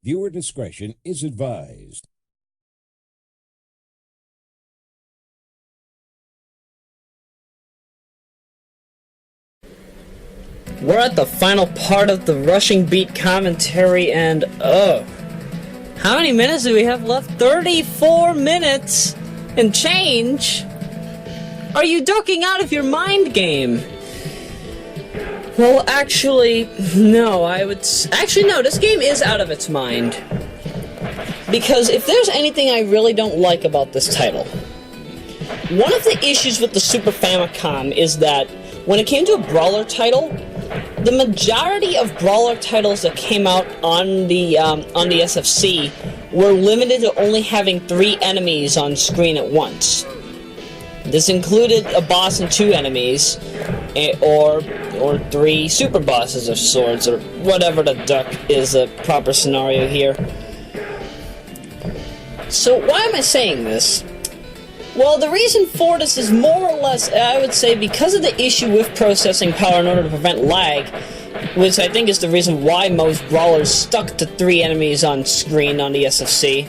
Viewer discretion is advised. We're at the final part of the rushing beat commentary, and how many minutes do we have left? 34 minutes and change? Are you ducking out of your mind game? Well, actually, no, no, this game is out of its mind. Because if there's anything I really don't like about this title, one of the issues with the Super Famicom is that when it came to a brawler title, the majority of brawler titles that came out on the SFC were limited to only having 3 enemies on screen at once. This included a boss and 2 enemies, or 3 super bosses of sorts, or whatever the duck is a proper scenario here. So why am I saying this? Well, the reason for this is more or less, I would say, because of the issue with processing power in order to prevent lag, which I think is the reason why most brawlers stuck to 3 enemies on screen on the SFC.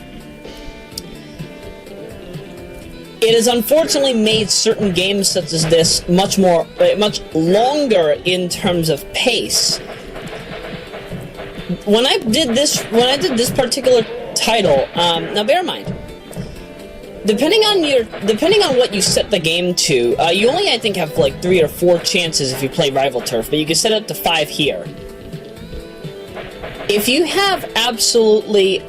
It has unfortunately made certain games such as this much longer in terms of pace. When I did this particular title, now bear in mind, depending on what you set the game to, you only, I think, have like 3 or 4 chances if you play Rival Turf, but you can set it up to 5 here. If you have absolutely,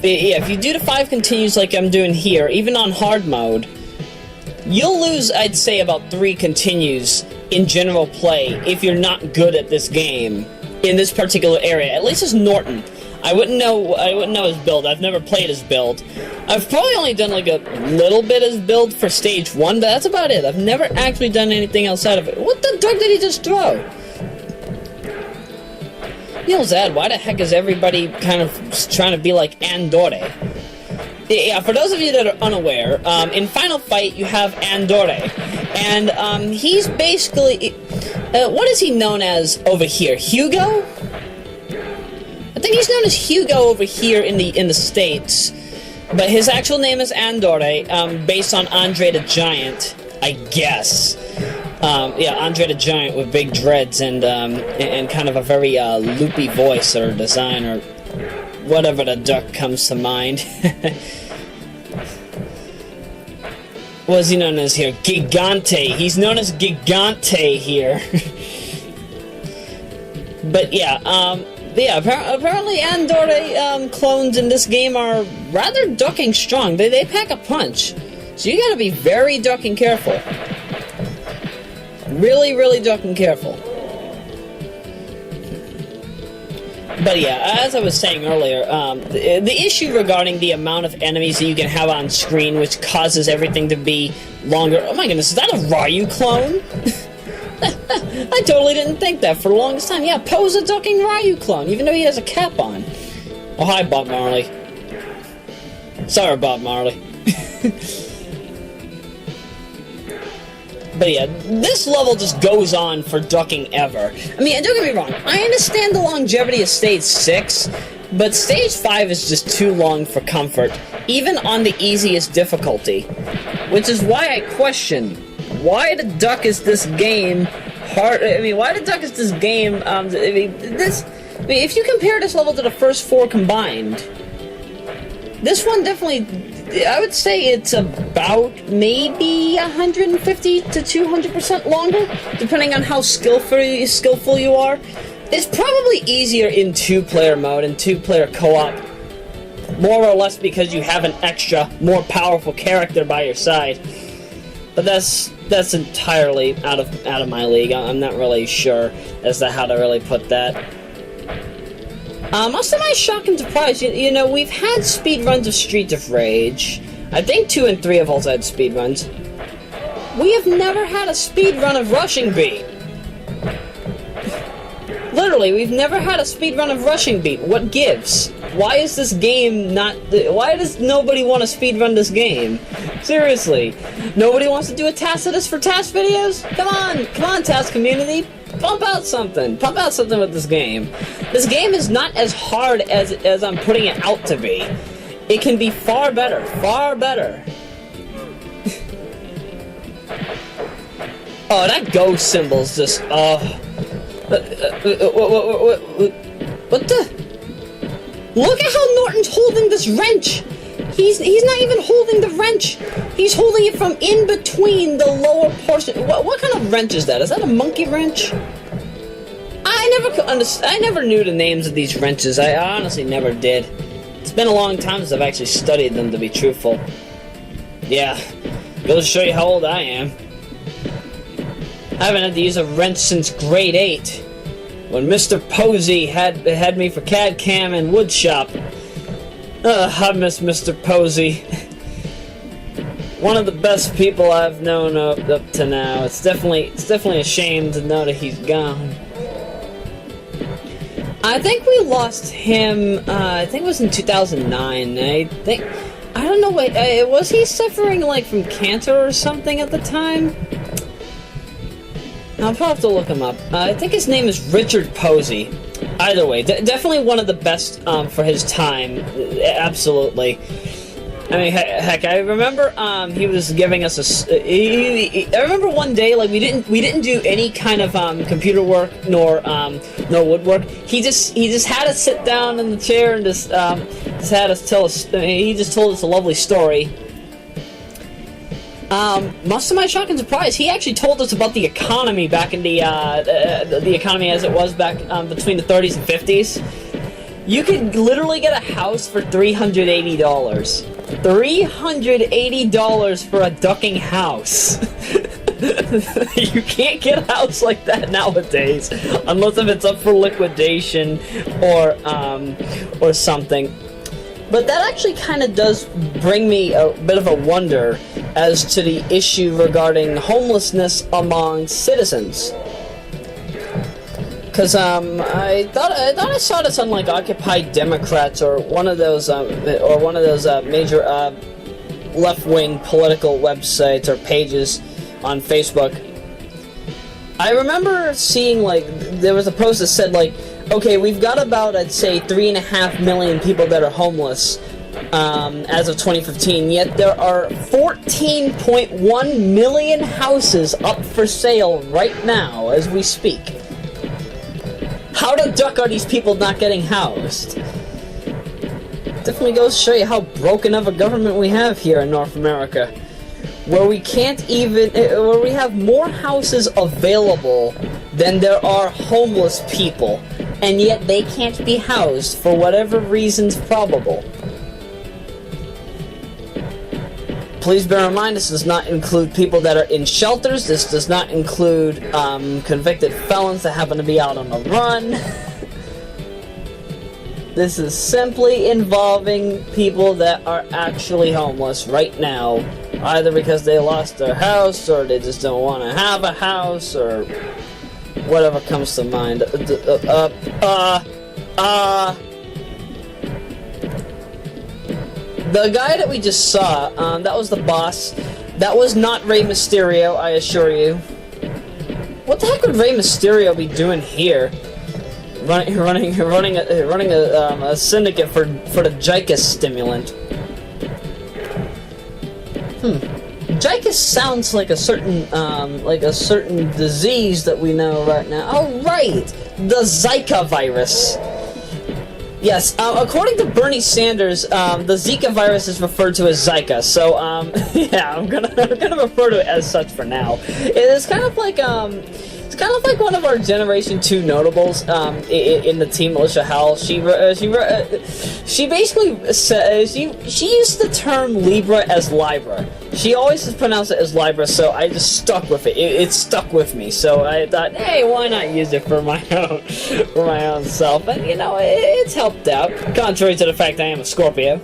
if you do the 5 continues like I'm doing here, even on hard mode, you'll lose, I'd say, about 3 continues in general play if you're not good at this game in this particular area. At least as Norton. I wouldn't know his build. I've never played his build. I've probably only done like a little bit his build for stage 1, but that's about it. I've never actually done anything outside of it. What the duck did he just throw? You know, Zad, why the heck is everybody kind of trying to be like Andore? Yeah, for those of you that are unaware, in Final Fight you have Andore, and he's basically, what is he known as over here? Hugo? I think he's known as Hugo over here in the States, but his actual name is Andore, based on Andre the Giant, I guess. Yeah, Andre the Giant with big dreads and kind of a very loopy voice or design or whatever the duck comes to mind. What is he known as here? Gigante. He's known as Gigante here. But yeah, apparently Andore clones in this game are rather ducking strong. They pack a punch. So you gotta be very ducking careful. Really, really ducking careful. But yeah, as I was saying earlier, the issue regarding the amount of enemies that you can have on screen, which causes everything to be longer. Oh my goodness, is that a Ryu clone? I totally didn't think that for the longest time. Yeah, Poe's a ducking Ryu clone, even though he has a cap on. Oh, hi, Bob Marley. Sorry, Bob Marley. But yeah, this level just goes on for ducking ever. I mean, don't get me wrong, I understand the longevity of Stage 6, but Stage 5 is just too long for comfort, even on the easiest difficulty. Which is why I question, why the duck is this game hard? I mean, why the duck is this game, if you compare this level to the first 4 combined, this one definitely, I would say it's about maybe 150 to 200% longer, depending on how skillful you are. It's probably easier in 2-player mode and 2-player co-op, more or less because you have an extra, more powerful character by your side. But that's entirely out of my league. I'm not really sure as to how to really put that. Also, my shock and surprise, you know, we've had speedruns of Streets of Rage. I think 2 and 3 have also had speedruns. We have never had a speedrun of Rushing Beat. Literally, we've never had a speedrun of Rushing Beat. What gives? Why is this game not... Why does nobody want to speedrun this game? Seriously. Nobody wants to do a task of this for task videos? Come on, task community. pump out something. Pump out something with this game. This game is not as hard as I'm putting it out to be. It can be far better. Far better. Oh, that go symbol's just, what the? Look at how Norton's holding this wrench! He's not even holding the wrench! He's holding it from in between the lower portion. What kind of wrench is that? Is that a monkey wrench? I never knew the names of these wrenches. I honestly never did. It's been a long time since I've actually studied them, to be truthful. Yeah, goes to show you how old I am. I haven't had to use a wrench since grade 8. When Mr. Posey had me for CAD Cam and woodshop. I miss Mr. Posey. One of the best people I've known up to now. It's definitely a shame to know that he's gone. I think we lost him, I think it was in 2009. I don't know, was he suffering, like, from cancer or something at the time? I'll probably have to look him up. I think his name is Richard Posey. Either way, definitely one of the best for his time. Absolutely. I mean, heck, I remember he was giving us I remember one day, like, we didn't do any kind of computer work nor woodwork. He just had us sit down in the chair and just had us tell us. He just told us a lovely story. Much to my shock and surprise, he actually told us about the economy back in the economy as it was back between the 30s and 50s. You could literally get a house for $380. $380 for a ducking house. You can't get a house like that nowadays, unless if it's up for liquidation or something. But that actually kind of does bring me a bit of a wonder as to the issue regarding homelessness among citizens. Because I thought I saw this on, like, Occupy Democrats or one of those major left-wing political websites or pages on Facebook. I remember seeing, like, there was a post that said, like, okay, we've got about, I'd say, 3.5 million people that are homeless as of 2015, yet there are 14.1 million houses up for sale right now as we speak. How the duck are these people not getting housed? Definitely goes to show you how broken of a government we have here in North America, where we have more houses available than there are homeless people, and yet they can't be housed for whatever reasons probable. Please bear in mind, this does not include people that are in shelters. This does not include convicted felons that happen to be out on the run. This is simply involving people that are actually homeless right now, either because they lost their house, or they just don't want to have a house, or whatever comes to mind. The guy that we just saw, that was the boss. That was not Rey Mysterio, I assure you. What the heck would Rey Mysterio be doing here? Running a syndicate for the Jicus stimulant. Jicus sounds like a certain disease that we know right now. Oh, right! The Zika virus. Yes, according to Bernie Sanders, the Zika virus is referred to as Zika. So, yeah, I'm gonna refer to it as such for now. It's kind of like one of our Generation 2 notables in the Team Militia Hell. She basically said she used the term Libra as Libra. She always has pronounced it as Libra, so I just stuck with it. It stuck with me. So I thought, hey, why not use it for my own self? And you know, it's helped out. Contrary to the fact I am a Scorpio.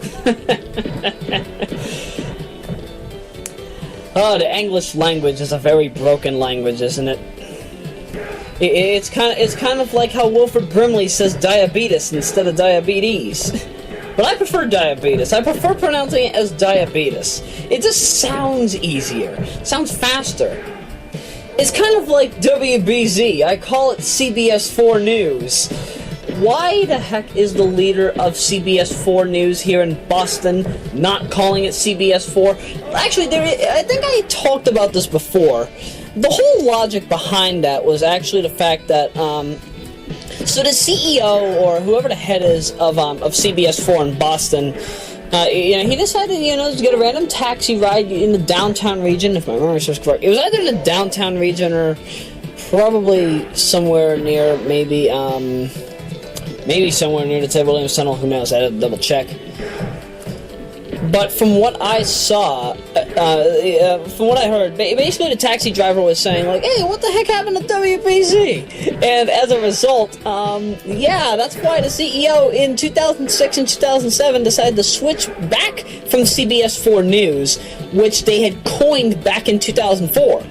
Oh, the English language is a very broken language, isn't it? It's kind of like how Wilford Brimley says diabetes instead of diabetes. But I prefer diabetes. I prefer pronouncing it as diabetes. It just sounds easier. Sounds faster. It's kind of like WBZ. I call it CBS 4 News. Why the heck is the leader of CBS 4 News here in Boston not calling it CBS 4? Actually, I think I talked about this before. The whole logic behind that was actually the fact that, so the CEO, or whoever the head is of CBS 4 in Boston, he decided, to get a random taxi ride in the downtown region, if my memory serves correct. It was either in the downtown region or probably somewhere near, maybe somewhere near the Ted Williams Tunnel, who knows, I had to double check. But from what I saw, from what I heard, basically the taxi driver was saying, like, hey, what the heck happened to WBZ? And as a result, that's why the CEO in 2006 and 2007 decided to switch back from CBS 4 News, which they had coined back in 2004.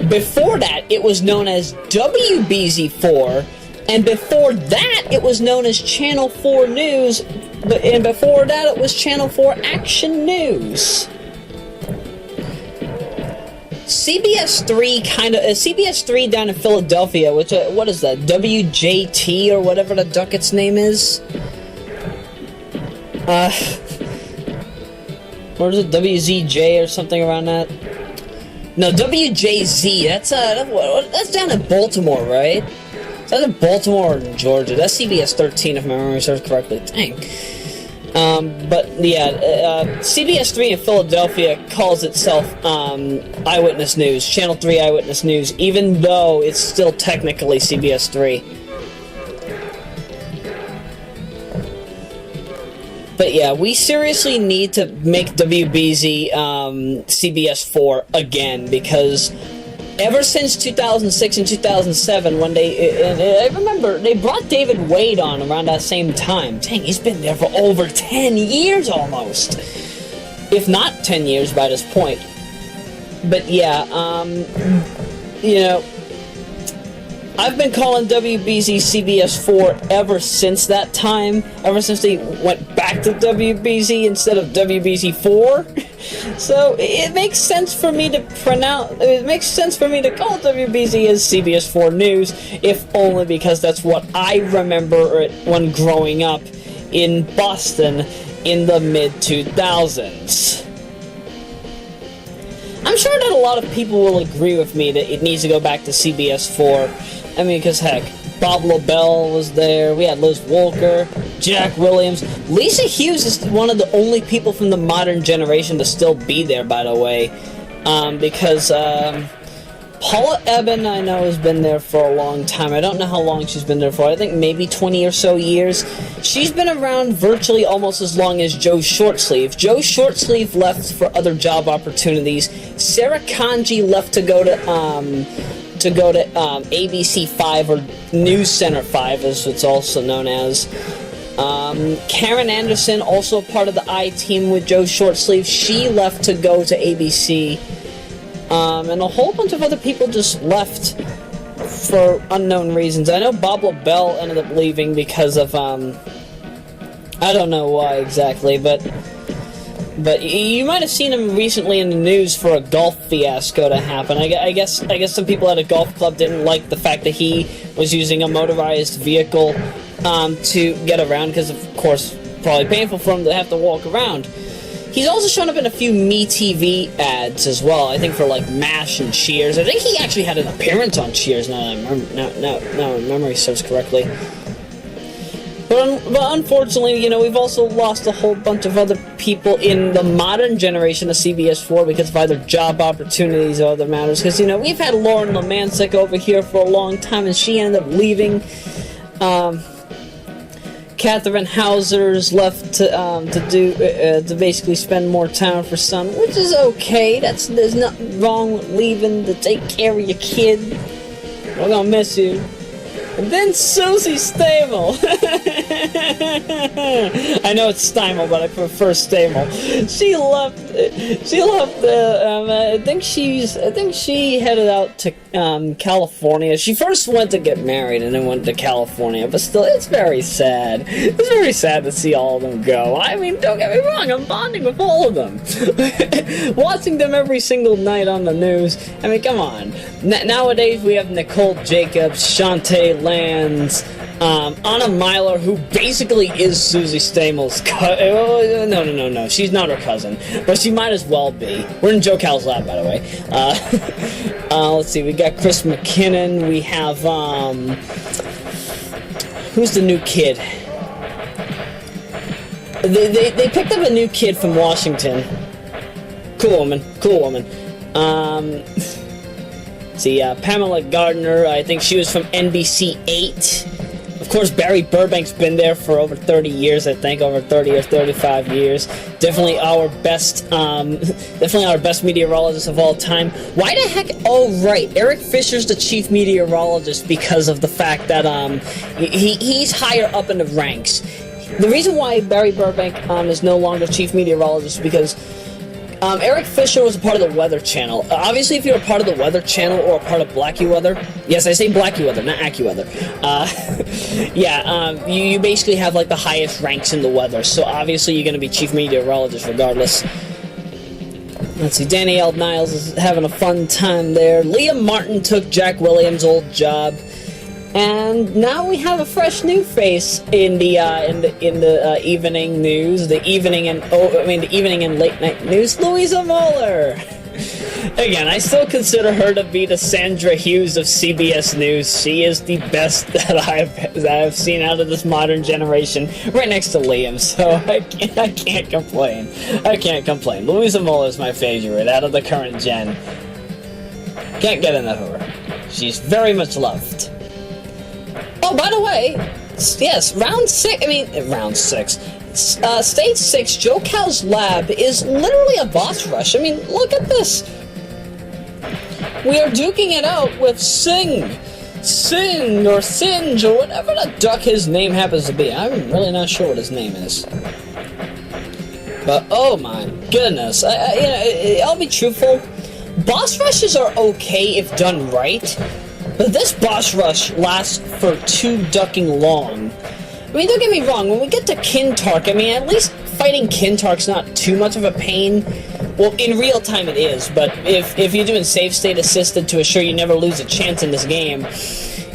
Before that, it was known as WBZ4, and before that, it was known as Channel 4 News, and before that, it was Channel 4 Action News. CBS 3 down in Philadelphia, which, what is that, WJT or whatever the ducket's name is? Or is it WZJ or something around that? No, WJZ, that's down in Baltimore, right? It's either Baltimore or Georgia. That's CBS 13, if my memory serves correctly. Dang. CBS 3 in Philadelphia calls itself Eyewitness News, Channel 3 Eyewitness News, even though it's still technically CBS 3. But yeah, we seriously need to make WBZ CBS 4 again, because ever since 2006 and 2007, when I remember, they brought David Wade on around that same time. Dang, he's been there for over 10 years almost. If not 10 years by this point. But yeah, I've been calling WBZ CBS 4 ever since that time, ever since they went back to WBZ instead of WBZ 4. So it makes sense for me to call WBZ as CBS 4 News, if only because that's what I remember when growing up in Boston in the mid-2000s. I'm sure that a lot of people will agree with me that it needs to go back to CBS 4. I mean, because heck, Bob LaBelle was there, we had Liz Walker, Jack Williams. Lisa Hughes is one of the only people from the modern generation to still be there, by the way. Because Paula Eben, I know, has been there for a long time. I don't know how long she's been there for. I think maybe 20 or so years. She's been around virtually almost as long as Joe Shortsleeve. Joe Shortsleeve left for other job opportunities. Sarah Kanji left to go to ABC 5, or News Center 5, as it's also known as. Karen Anderson, also part of the I-Team with Joe Shortsleeve, she left to go to ABC. And a whole bunch of other people just left for unknown reasons. I know Bob LaBelle ended up leaving because of, I don't know why exactly, but you might have seen him recently in the news for a golf fiasco to happen. I guess some people at a golf club didn't like the fact that he was using a motorized vehicle to get around, because of course probably painful for him to have to walk around. He's also shown up in a few MeTV ads as well. I think for like MASH and Cheers. I think he actually had an appearance on Cheers. Now my memory serves correctly. But unfortunately, we've also lost a whole bunch of other people in the modern generation of CBS 4 because of either job opportunities or other matters. Because, we've had Lauren Lemancic over here for a long time, and she ended up leaving. Catherine Hauser's left to basically spend more time with her son, which is okay. There's nothing wrong with leaving to take care of your kid. We're gonna miss you. And then Susie Stable. I know it's Stymel, but I prefer Stamel. She left. I think she headed out to California. She first went to get married and then went to California. But still, it's very sad. It's very sad to see all of them go. I mean, don't get me wrong. I'm bonding with all of them, watching them every single night on the news. I mean, come on. Nowadays, we have Nicole Jacobs, Shantae Lands, Anna Myler, who basically is Susie Stamel's cousin. No. She's not her cousin, but she might as well be. We're in Joe Cal's lab, by the way. Let's see. We got Chris McKinnon. We have, who's the new kid? They picked up a new kid from Washington. Cool woman. See, Pamela Gardner, I think she was from NBC 8. Of course, Barry Burbank's been there for over 30 years, I think, over 30 or 35 years. Definitely our best meteorologist of all time. Why the heck? Oh, right, Eric Fisher's the chief meteorologist because of the fact that he's higher up in the ranks. The reason why Barry Burbank is no longer chief meteorologist is because Eric Fisher was a part of the Weather Channel. Obviously, if you're a part of the Weather Channel or a part of BlackyWeather, yes, I say BlackyWeather, not AccuWeather. You basically have like the highest ranks in the weather. So obviously, you're going to be chief meteorologist regardless. Let's see, Danielle Niles is having a fun time there. Liam Martin took Jack Williams' old job. And now we have a fresh new face in the evening news, the evening and late night news. Louisa Mueller. Again, I still consider her to be the Sandra Hughes of CBS News. She is the best that I've seen out of this modern generation, right next to Liam. So I can't complain. Louisa Mueller is my favorite out of the current gen. Can't get enough of her. She's very much loved. Oh, by the way, yes, round 6, stage 6, Joe Cal's lab is literally a boss rush. I mean, look at this. We are duking it out with Sing, or Singe, or whatever the duck his name happens to be. I'm really not sure what his name is. But, oh my goodness, I'll be truthful. Boss rushes are okay if done right. But this boss rush lasts for too ducking long. I mean, don't get me wrong, when we get to Kintark, I mean, at least fighting Kintark's not too much of a pain. Well, in real time it is, but if you're doing save state assisted to assure you never lose a chance in this game,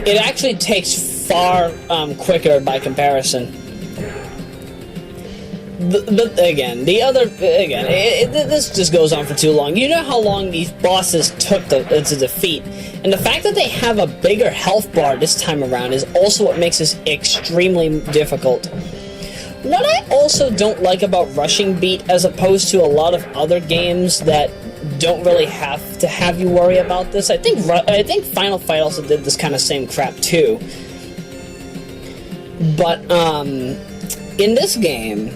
it actually takes far quicker by comparison. This just goes on for too long. You know how long these bosses took to defeat, and the fact that they have a bigger health bar this time around is also what makes this extremely difficult. What I also don't like about Rushing Beat, as opposed to a lot of other games that don't really have to have you worry about this, I think Final Fight also did this kind of same crap too. But in this game,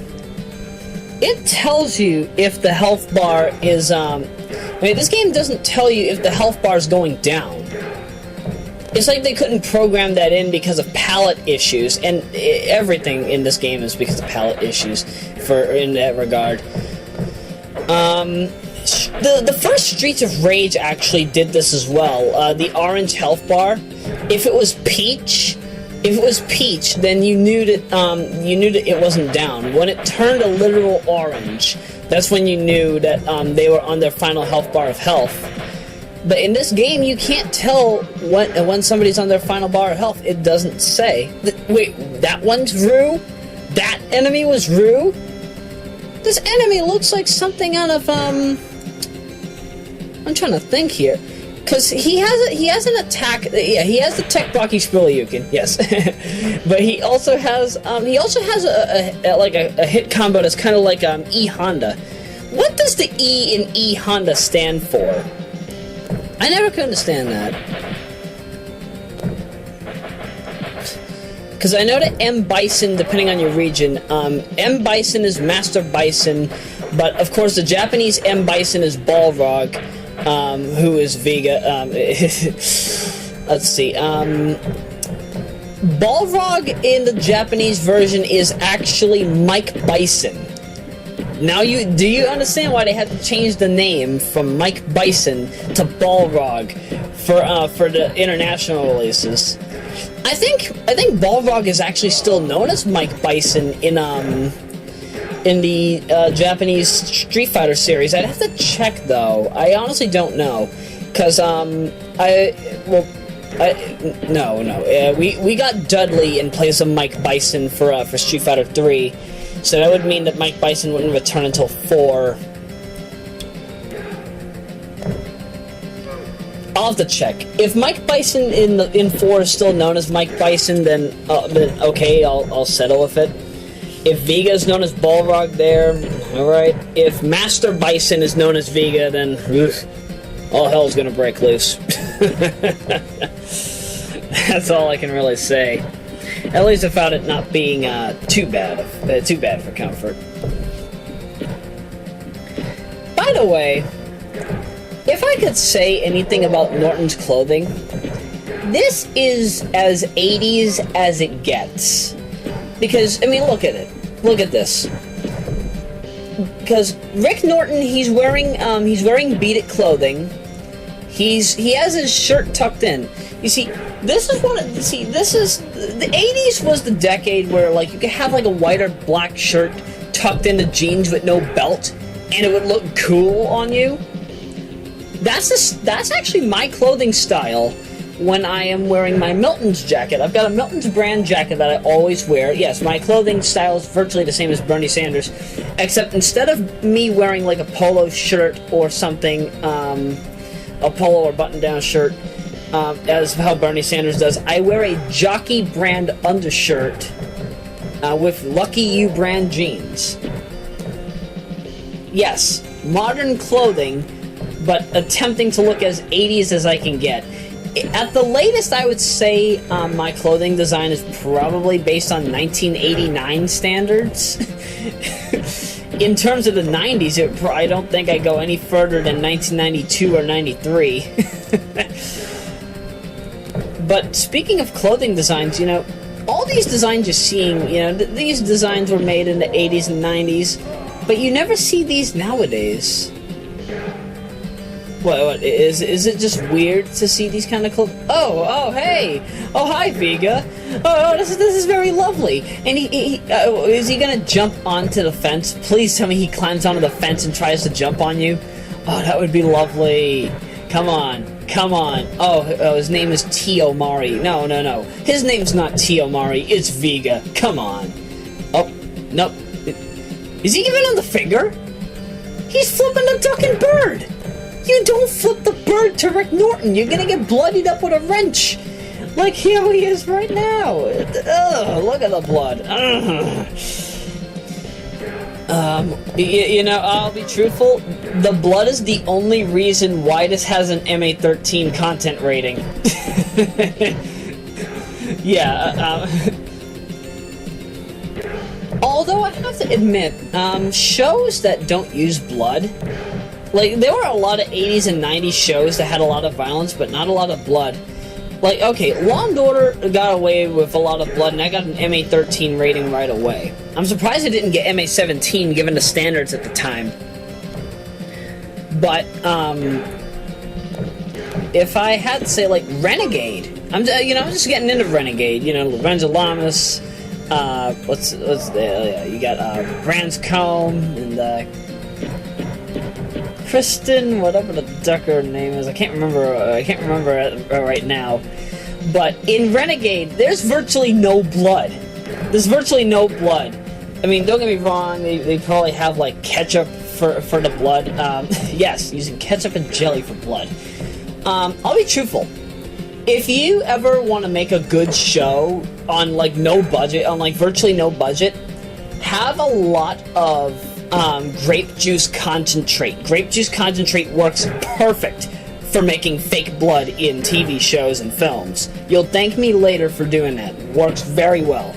it tells you if the health bar is, this game doesn't tell you if the health bar is going down. It's like they couldn't program that in because of palette issues, and everything in this game is because of palette issues in that regard. The first Streets of Rage actually did this as well. The orange health bar, if it was Peach, then you knew that it wasn't down. When it turned a literal orange, that's when you knew that they were on their final health bar of health. But in this game, you can't tell when somebody's on their final bar of health. It doesn't say. Wait, that one's Rue? That enemy was Rue? This enemy looks like something out of I'm trying to think here. Because he has an attack. Yeah, he has the Tech Brocky Spiliukin, yes. But he also has a hit combo that's kind of like E Honda. What does the E in E Honda stand for? I never could understand that. Because I know that M Bison, depending on your region, M Bison is Master Bison, but of course the Japanese M Bison is Balrog. Who is Vega? Let's see. Balrog in the Japanese version is actually Mike Bison. Now, do you understand why they had to change the name from Mike Bison to Balrog for the international releases? I think Balrog is actually still known as Mike Bison in the Japanese Street Fighter series. I'd have to check though. I honestly don't know, cause we got Dudley in place of Mike Bison for Street Fighter 3. So that would mean that Mike Bison wouldn't return until 4. I'll have to check. If Mike Bison in 4 is still known as Mike Bison, then okay, I'll settle with it. If Vega is known as Balrog there, alright. If Master Bison is known as Vega, then all hell's gonna break loose. That's all I can really say. At least without it not being too bad for comfort. By the way, if I could say anything about Norton's clothing, this is as 80s as it gets. Because, I mean, look at it. Look at this. Because Rick Norton, he's wearing Beat It clothing. He has his shirt tucked in. You see, the 80s was the decade where, like, you could have, like, a white or black shirt tucked into jeans with no belt, and it would look cool on you. That's actually my clothing style when I am wearing my Milton's jacket. I've got a Milton's brand jacket that I always wear. Yes, my clothing style is virtually the same as Bernie Sanders, except instead of me wearing, like, a polo shirt or something, a polo or button-down shirt, as how Bernie Sanders does, I wear a Jockey brand undershirt with Lucky You brand jeans. Yes, modern clothing, but attempting to look as 80s as I can get. At the latest, I would say my clothing design is probably based on 1989 standards. In terms of the 90s, I don't think I go any further than 1992 or 93. But speaking of clothing designs, you know, all these designs you're seeing, you know, these designs were made in the 80s and 90s, but you never see these nowadays. What is it just weird to see these kind of clothes? Oh, hey! Oh, hi, Vega! Oh, this is very lovely. And is he gonna jump onto the fence? Please tell me he climbs onto the fence and tries to jump on you. Oh, that would be lovely. Come on. Oh, his name is Tio Mari. No. His name's not Tio Mari, it's Vega. Come on. Oh, no. Is he giving him the finger? He's flipping the duck and bird! You don't flip the bird to Rick Norton. You're gonna get bloodied up with a wrench. Like here he is right now. Ugh, look at the blood. You know, I'll be truthful. The blood is the only reason why this has an MA13 content rating. Yeah. Although I have to admit, shows that don't use blood. Like, there were a lot of 80s and 90s shows that had a lot of violence, but not a lot of blood. Like, okay, Law & Order got away with a lot of blood, and I got an MA13 rating right away. I'm surprised it didn't get MA17, given the standards at the time. But, if I had to say, like, Renegade, I'm just getting into Renegade, you know, Lorenzo Lamas, you got, Branscombe, and, Kristen, whatever the ducker name is, I can't remember it right now. But in Renegade, there's virtually no blood. I mean, don't get me wrong, they probably have, like, ketchup for the blood. Yes, using ketchup and jelly for blood. I'll be truthful. If you ever want to make a good show on, like, no budget, on, like, virtually no budget, have a lot of grape juice concentrate. Grape juice concentrate works perfect for making fake blood in TV shows and films. You'll thank me later for doing that. It works very well.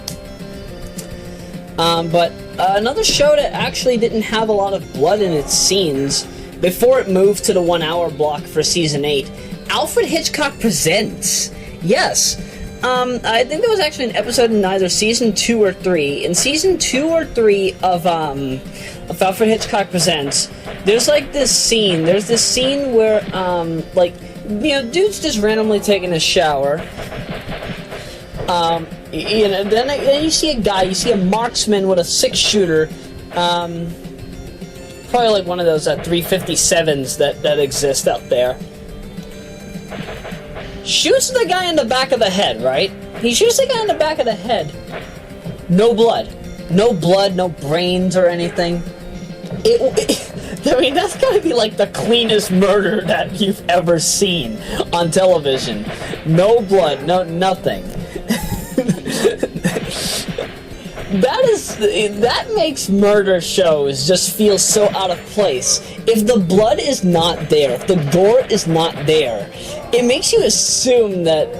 But another show that actually didn't have a lot of blood in its scenes before it moved to the 1 hour block for season 8, Alfred Hitchcock Presents. Yes. I think there was actually an episode in either season 2 or 3. In season 2 or 3 of Alfred Hitchcock Presents, there's like this scene. There's this scene where, like, you know, dude's just randomly taking a shower. You know, then you see a guy, you see a marksman with a 6-shooter, probably like one of those 357s that exist out there. Shoots the guy in the back of the head, right? He shoots the guy in the back of the head. No blood. No blood, no brains or anything. I mean, that's gotta be like the cleanest murder that you've ever seen on television. No blood, no nothing. That makes murder shows just feel so out of place. If the blood is not there, if the gore is not there, it makes you assume that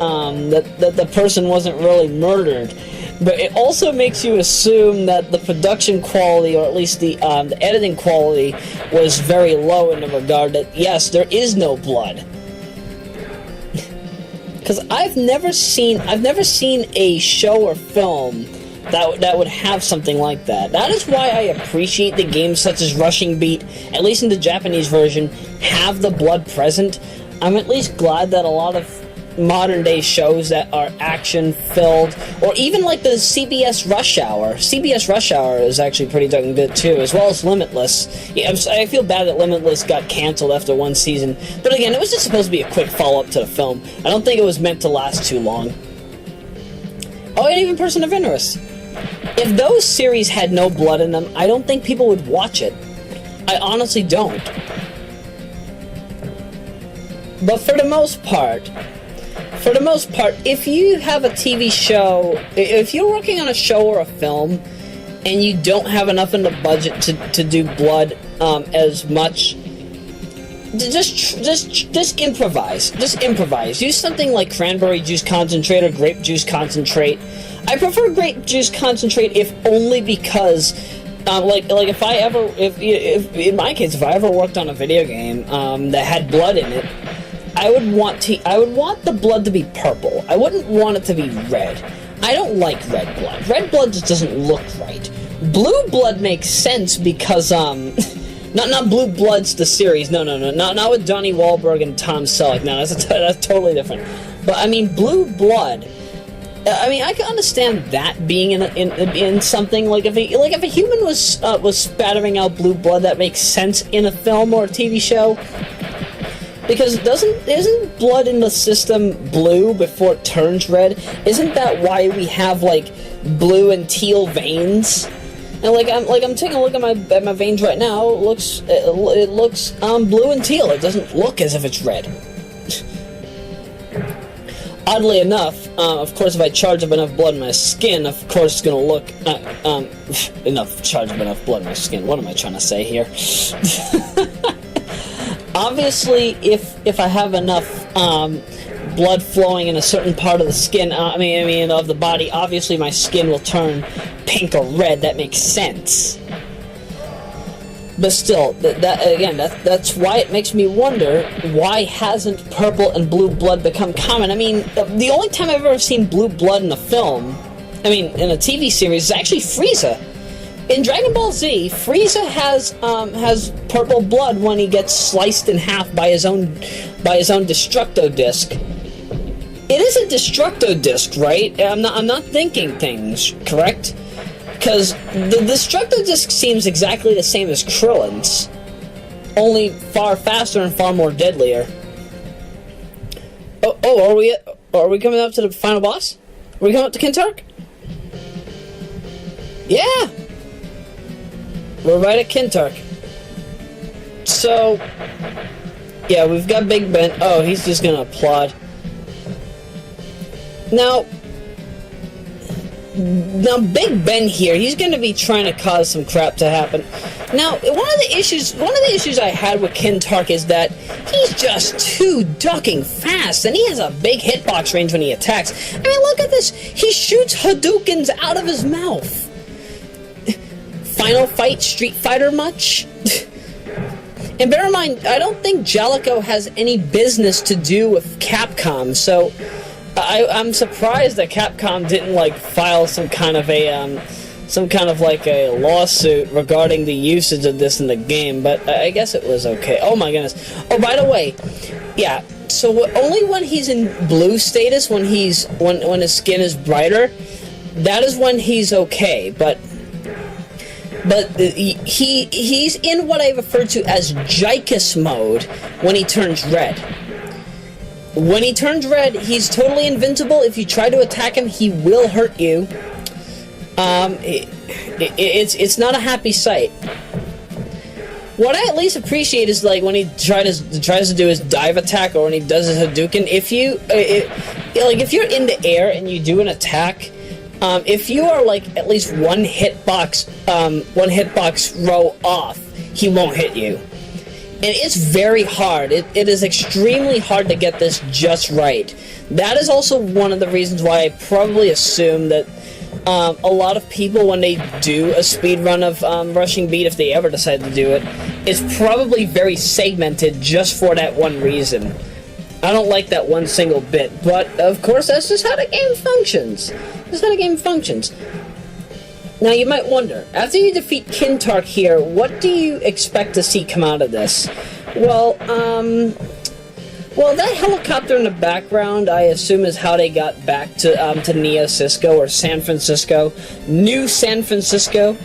that the person wasn't really murdered. But it also makes you assume that the production quality, or at least the editing quality, was very low in the regard that, yes, there is no blood. Because I've never seen a show or film that would have something like that. That is why I appreciate the games such as Rushing Beat, at least in the Japanese version, have the blood present. I'm at least glad that a lot of modern day shows that are action filled, or even like the CBS Rush Hour. CBS Rush Hour is actually pretty darn good too, as well as Limitless. Yeah, I feel bad that Limitless got canceled after one season, but again, it was just supposed to be a quick follow-up to the film. I don't think it was meant to last too long. Oh, and even Person of Interest. If those series had no blood in them, I don't think people would watch it. I honestly don't. But for the most part, if you have a TV show, if you're working on a show or a film, and you don't have enough in the budget to do blood as much, just improvise. Just improvise. Use something like cranberry juice concentrate or grape juice concentrate. I prefer grape juice concentrate, if only because, like if in my case, if I ever worked on a video game that had blood in it, I would want the blood to be purple. I wouldn't want it to be red. I don't like red blood. Red blood just doesn't look right. Blue blood makes sense because not Blue Bloods the series. No, not with Donnie Wahlberg and Tom Selleck. No, that's totally different. But I mean, Blue Blood. I mean, I can understand that being in something like if a human was spattering out blue blood, that makes sense in a film or a TV show. Because isn't blood in the system blue before it turns red? Isn't that why we have like blue and teal veins? And I'm taking a look at my veins right now. It looks blue and teal. It doesn't look as if it's red. Oddly enough, of course, if I charge up enough blood in my skin, of course it's going to look charge up enough blood in my skin. What am I trying to say here? Obviously, if I have enough blood flowing in a certain part of the skin, of the body, obviously my skin will turn pink or red. That makes sense. But still, that's why it makes me wonder, why hasn't purple and blue blood become common? I mean, the only time I've ever seen blue blood in a film, in a TV series, is actually Frieza. In Dragon Ball Z, Frieza has purple blood when he gets sliced in half by his own Destructo disc. It is a Destructo disc, right? I'm not thinking things, correct? Because the Destructo disc seems exactly the same as Krillin's, only far faster and far more deadlier. Are we coming up to the final boss? Are we coming up to Kintark? Yeah! We're right at Kintark. So, yeah, we've got Big Ben. Oh, he's just gonna applaud. Now, Big Ben here, he's gonna be trying to cause some crap to happen. Now, one of the issues I had with Kintark is that he's just too ducking fast, and he has a big hitbox range when he attacks. I mean, look at this. He shoots Hadoukens out of his mouth. Final Fight Street Fighter much? And bear in mind, I don't think Jellicoe has any business to do with Capcom, so I'm surprised that Capcom didn't like file some kind of a lawsuit regarding the usage of this in the game, but I guess it was okay. Oh my goodness. Oh, by the way, yeah, so only when he's in blue status, when his skin is brighter, that is when he's okay, but he's in what I refer to as Jicus mode when he turns red. When he turns red, he's totally invincible. If you try to attack him, he will hurt you. It's not a happy sight. What I at least appreciate is like when he tries to do his dive attack, or when he does his Hadouken. If you're in the air and you do an attack, if you are like at least one hitbox row off, he won't hit you. And it's very hard. It is extremely hard to get this just right. That is also one of the reasons why I probably assume that a lot of people, when they do a speed run of Rushing Beat, if they ever decide to do it, is probably very segmented just for that one reason. I don't like that one single bit, but of course that's just how the game functions. That's how the game functions. Now you might wonder, after you defeat Kintark here, what do you expect to see come out of this? Well, that helicopter in the background, I assume, is how they got back to Neo Cisco, or San Francisco. New San Francisco.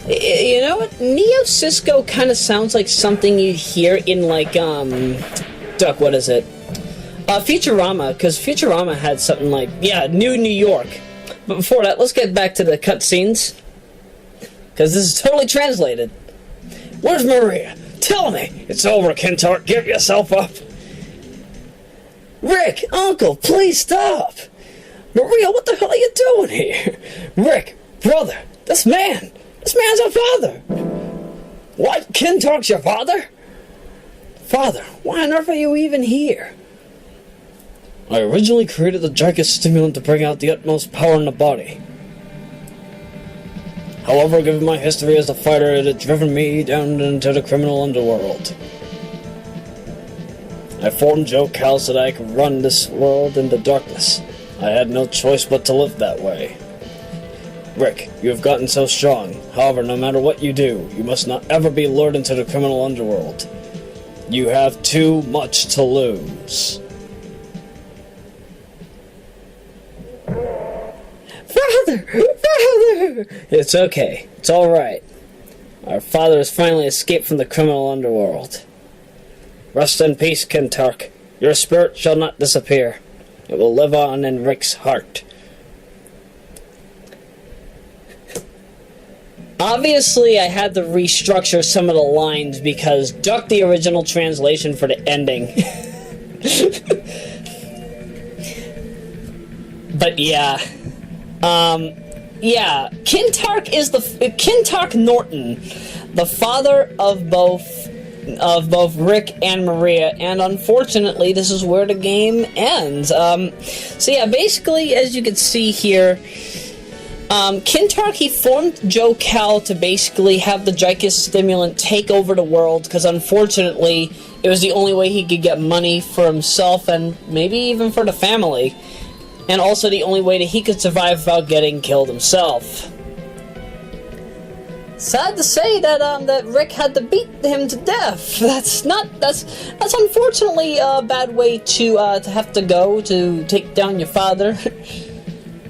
You know what? Neo Cisco kind of sounds like something you'd hear in, like, what is it? Futurama, because Futurama had something like, yeah, New York. But before that, let's get back to the cutscenes, because this is totally translated. Where's Maria? Tell me! It's over, Kintark. Give yourself up. Rick! Uncle, please stop! Maria, what the hell are you doing here? Rick, brother, this man's our father! What? Kintark's your father? Father, why on earth are you even here? I originally created the Jicus stimulant to bring out the utmost power in the body. However, given my history as a fighter, it had driven me down into the criminal underworld. I formed Joe Cal so that I could run this world into darkness. I had no choice but to live that way. Rick, you have gotten so strong. However, no matter what you do, you must not ever be lured into the criminal underworld. You have too much to lose. Father! Father! It's okay. It's alright. Our father has finally escaped from the criminal underworld. Rest in peace, Kintark. Your spirit shall not disappear. It will live on in Rick's heart. Obviously, I had to restructure some of the lines because duck the original translation for the ending. But yeah. Yeah, Kintark is Kintark Norton, the father of both Rick and Maria, and unfortunately, this is where the game ends. So yeah, basically, as you can see here, Kintark, he formed Joe Cal to basically have the Jicus stimulant take over the world, because unfortunately, it was the only way he could get money for himself and maybe even for the family. And also the only way that he could survive without getting killed himself. Sad to say that that Rick had to beat him to death. That's unfortunately a bad way to have to go to take down your father.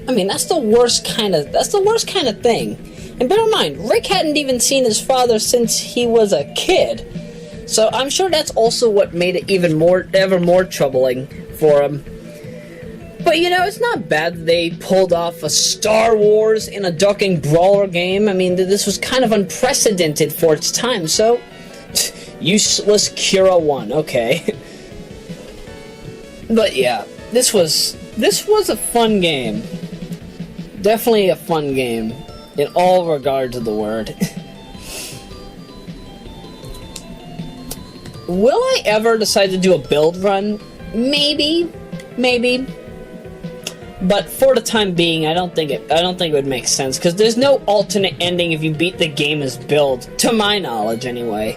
I mean, that's the worst kind of thing. And bear in mind, Rick hadn't even seen his father since he was a kid. So I'm sure that's also what made it ever more troubling for him. But, you know, it's not bad that they pulled off a Star Wars in a ducking brawler game. I mean, this was kind of unprecedented for its time, so... Useless Kira won, okay. But yeah, this was a fun game. Definitely a fun game, in all regards of the word. Will I ever decide to do a build run? Maybe. But for the time being, I don't think it would make sense, because there's no alternate ending if you beat the game as build, to my knowledge, anyway.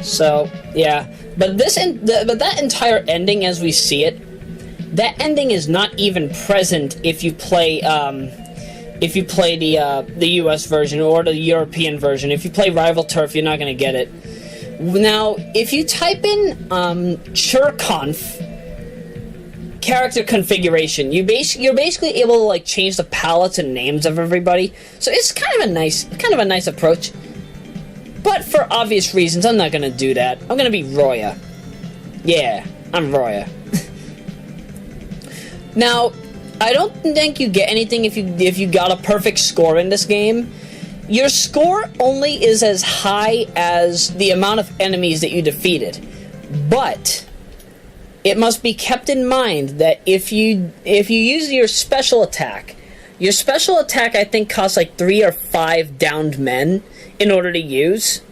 So yeah, but that entire ending, as we see it, that ending is not even present if you play the US version or the European version. If you play Rival Turf, you're not going to get it. Now, if you type in churconf character configuration, you're basically able to like change the palettes and names of everybody. So it's kind of a nice approach. But for obvious reasons, I'm not going to do that. I'm going to be Roya. Yeah, I'm Roya. Now, I don't think you get anything if you got a perfect score in this game. Your score only is as high as the amount of enemies that you defeated. But it must be kept in mind that if you use your special attack I think costs like 3 or 5 downed men in order to use.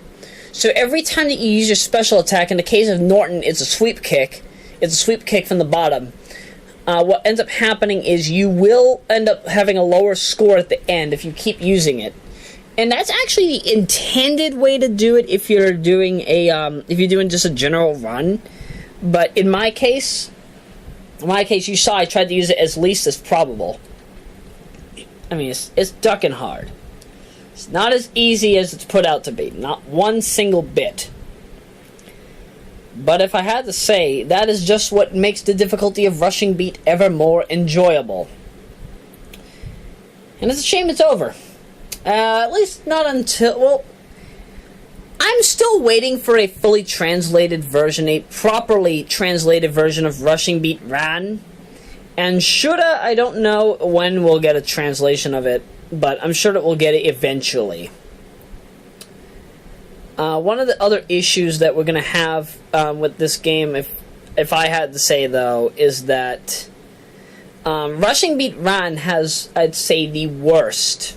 So every time that you use your special attack, in the case of Norton, it's a sweep kick. It's a sweep kick from the bottom. What ends up happening is you will end up having a lower score at the end if you keep using it. And that's actually the intended way to do it if you're doing just a general run. But in my case, you saw I tried to use it as least as probable. I mean, it's ducking hard. It's not as easy as it's put out to be. Not one single bit. But if I had to say, that is just what makes the difficulty of Rushing Beat ever more enjoyable. And it's a shame it's over. At least not until... Well, I'm still waiting for a fully translated version, a properly translated version of Rushing Beat Ran. And Shoulda, I don't know when we'll get a translation of it, but I'm sure that we'll get it eventually. One of the other issues that we're going to have with this game, if I had to say, though, is that Rushing Beat Ran has, I'd say, the worst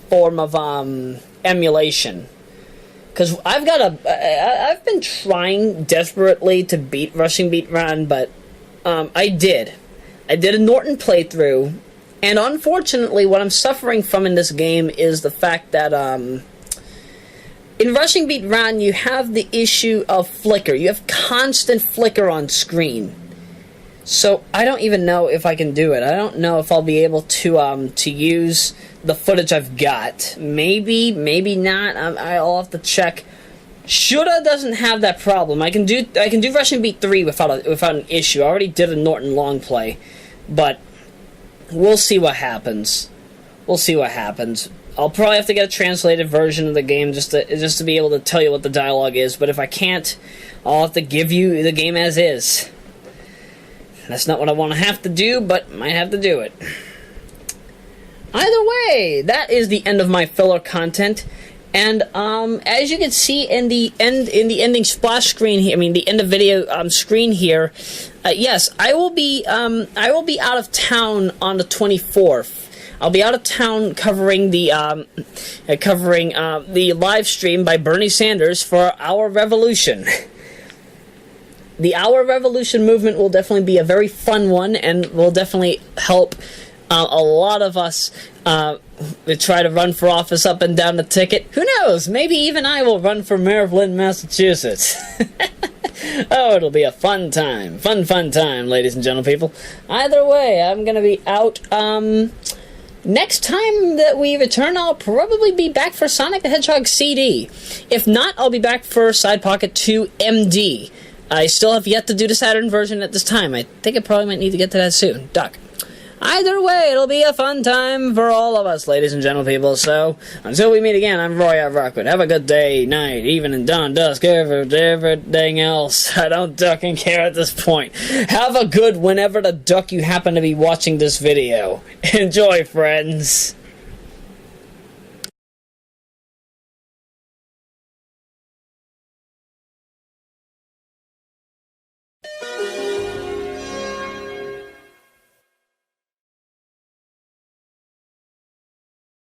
form of emulation. Because I've been trying desperately to beat Rushing Beat Ran, but I did a Norton playthrough, and unfortunately what I'm suffering from in this game is the fact that in Rushing Beat Ran you have the issue of flicker. You have constant flicker on screen. So I don't even know if I can do it. I don't know if I'll be able to use the footage I've got. Maybe, maybe not. I'll have to check. Shoulda doesn't have that problem. I can do Rushing Beat 3 without an issue. I already did a Norton long play, but we'll see what happens. We'll see what happens. I'll probably have to get a translated version of the game just to be able to tell you what the dialogue is. But if I can't, I'll have to give you the game as is. That's not what I want to have to do, but might have to do it. Either way, that is the end of my filler content. And as you can see in the ending splash screen here, I mean the end of video screen here, yes, I will be out of town on the 24th. I'll be out of town covering the live stream by Bernie Sanders for Our Revolution. The Our Revolution movement will definitely be a very fun one, and will definitely help a lot of us try to run for office up and down the ticket. Who knows? Maybe even I will run for mayor of Lynn, Massachusetts. Oh, it'll be a fun time. Fun time, ladies and gentle people. Either way, I'm going to be out. Next time that we return, I'll probably be back for Sonic the Hedgehog CD. If not, I'll be back for Side Pocket 2 MD. I still have yet to do the Saturn version at this time. I think I probably might need to get to that soon. Duck. Either way, it'll be a fun time for all of us, ladies and gentle people. So, until we meet again, I'm Roya Rockwood. Have a good day, night, evening, dawn, dusk, everything else. I don't duck and care at this point. Have a good whenever the duck you happen to be watching this video. Enjoy, friends.